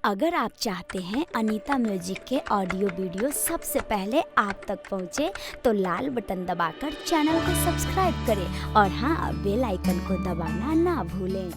अगर आप चाहते हैं अनीता म्यूजिक के ऑडियो वीडियो सबसे पहले आप तक पहुंचे तो लाल बटन दबाकर चैनल को सब्सक्राइब करें और हाँ, बेल आइकन को दबाना ना भूलें।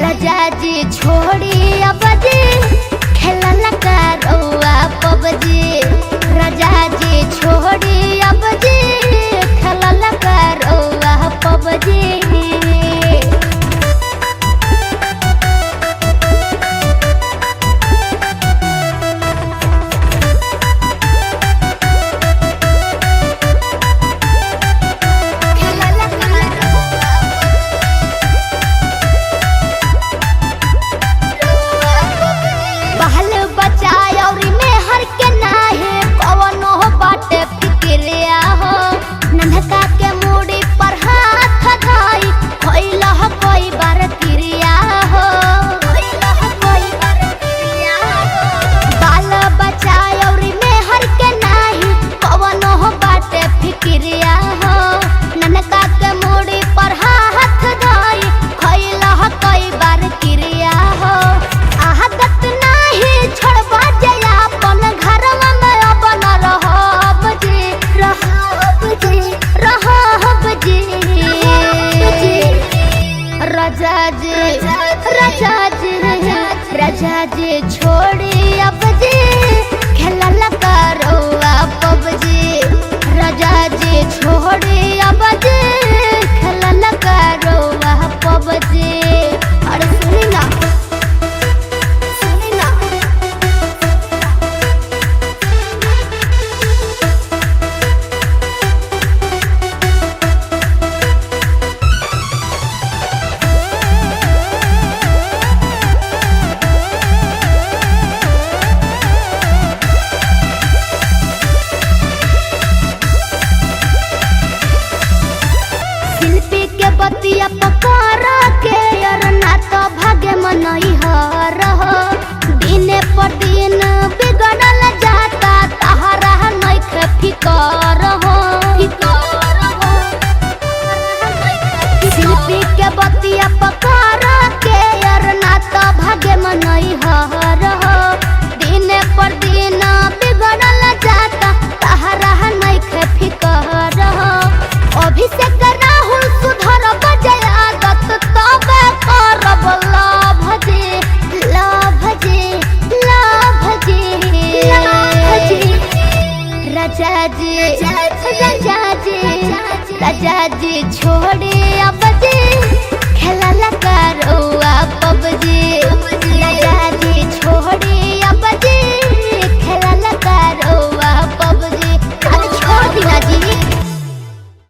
राजा जी छोड़ी अब जी खेलला करुआ पबजी। राजा जी छोड़ी अब जी खेलला करुआ पबजी। राजा जी छोड़ी अब जी खेलला करुआ पबजी। राजा जी छोड़ी अब जी खेलला करुआ पबजी। अरे सुनी ना, सुनी ना। बतिया पकड़ा के और ना तो भागे मनई हर हो। दिने पर दिन बिगड़ल जाता तहरा नइखे फिकर हो। शिल्पी के बतिया पकड़ा के और ना तो भागे मनई हर हो। दिने पर दिन बिगड़ल जाता तहरा नइखे फिकर हो। अभिषेक राहुल सुधर राजा जी छोड़ी अब